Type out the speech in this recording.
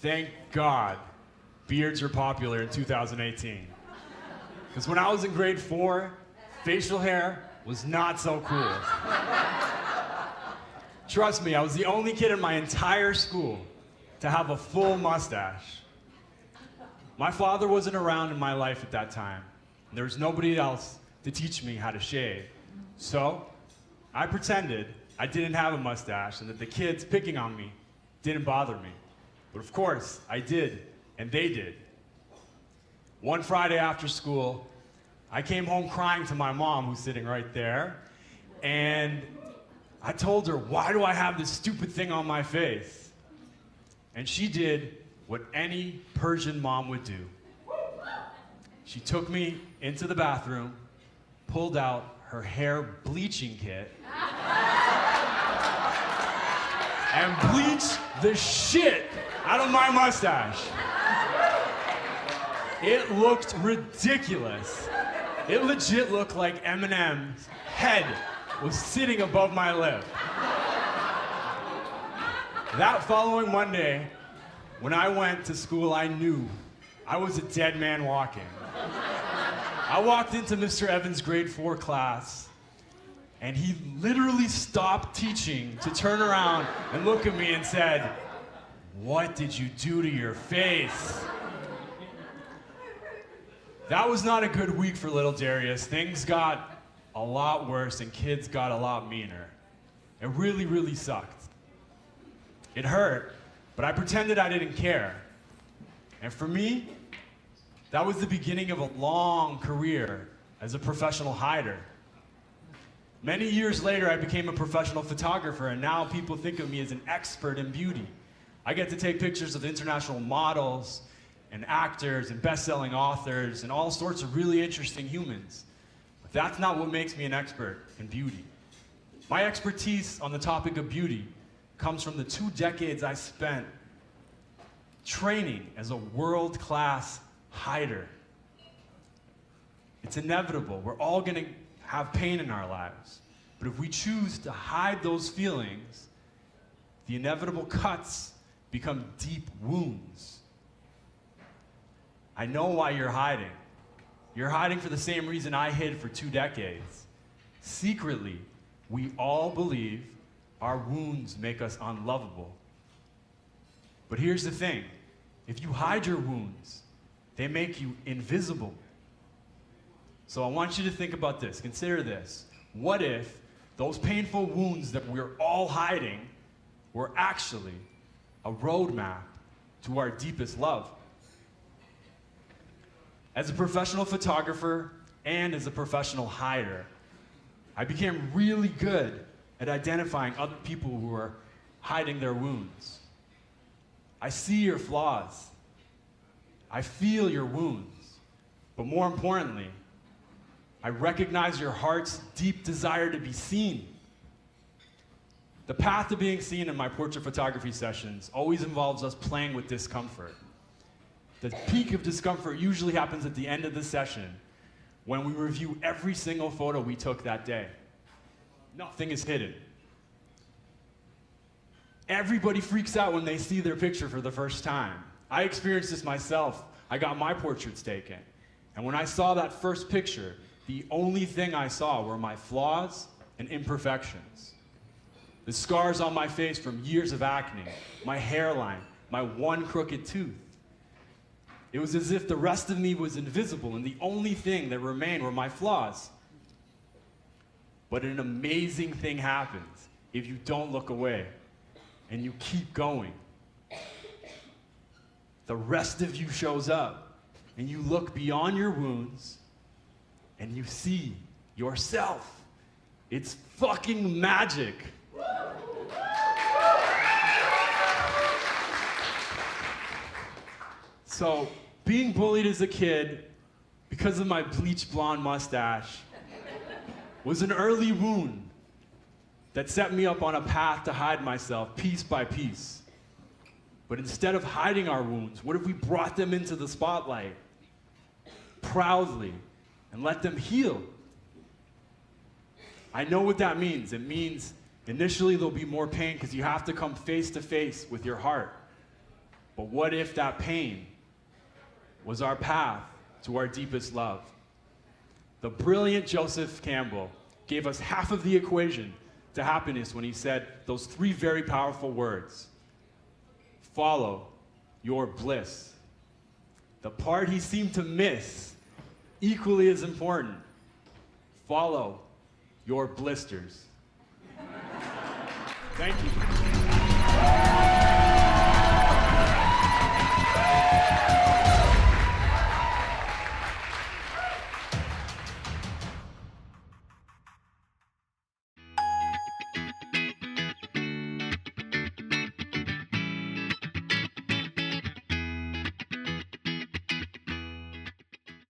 Thank God beards are popular in 2018. Because when I was in grade 4, facial hair was not so cool. Trust me, I was the only kid in my entire school to have a full mustache. My father wasn't around in my life at that time. And there was nobody else to teach me how to shave. So I pretended I didn't have a mustache and that the kids picking on me didn't bother me. But of course, I did, and they did. One Friday after school, I came home crying to my mom, who's sitting right there, and I told her, why do I have this stupid thing on my face? And she did what any Persian mom would do. She took me into the bathroom, pulled out her hair bleaching kit, and bleached the shit out of my mustache. It looked ridiculous. It legit looked like Eminem's head was sitting above my lip. That following Monday, when I went to school, I knew I was a dead man walking. I walked into Mr. Evans' grade 4 class, and he literally stopped teaching to turn around and look at me and said, "What did you do to your face?" That was not a good week for little Darius. Things got a lot worse and kids got a lot meaner. It really, really sucked. It hurt, but I pretended I didn't care. And for me, that was the beginning of a long career as a professional hider. Many years later, I became a professional photographer, and now people think of me as an expert in beauty. I get to take pictures of international models and actors and best-selling authors and all sorts of really interesting humans. But that's not what makes me an expert in beauty. My expertise on the topic of beauty comes from the 2 decades I spent training as a world-class hider. It's inevitable. We're all going to have pain in our lives. But if we choose to hide those feelings, the inevitable cuts become deep wounds. I know why you're hiding. You're hiding for the same reason I hid for 2 decades. Secretly, we all believe our wounds make us unlovable. But here's the thing. If you hide your wounds, they make you invisible. So I want you to think about this. Consider this. What if those painful wounds that we're all hiding were actually a roadmap to our deepest love? As a professional photographer and as a professional hider, I became really good at identifying other people who are hiding their wounds. I see your flaws. I feel your wounds. But more importantly, I recognize your heart's deep desire to be seen. The path to being seen in my portrait photography sessions always involves us playing with discomfort. The peak of discomfort usually happens at the end of the session when we review every single photo we took that day. Nothing is hidden. Everybody freaks out when they see their picture for the first time. I experienced this myself. I got my portraits taken. And when I saw that first picture, the only thing I saw were my flaws and imperfections. The scars on my face from years of acne, my hairline, my one crooked tooth. It was as if the rest of me was invisible and the only thing that remained were my flaws. But an amazing thing happens if you don't look away and you keep going. The rest of you shows up and you look beyond your wounds and you see yourself. It's fucking magic. So, being bullied as a kid because of my bleached blonde mustache was an early wound that set me up on a path to hide myself piece by piece. But instead of hiding our wounds, what if we brought them into the spotlight proudly and let them heal? I know what that means. It means initially there'll be more pain because you have to come face to face with your heart. But what if that pain was our path to our deepest love? The brilliant Joseph Campbell gave us half of the equation to happiness when he said those three very powerful words: follow your bliss. The part he seemed to miss, equally as important: follow your blisters. Thank you.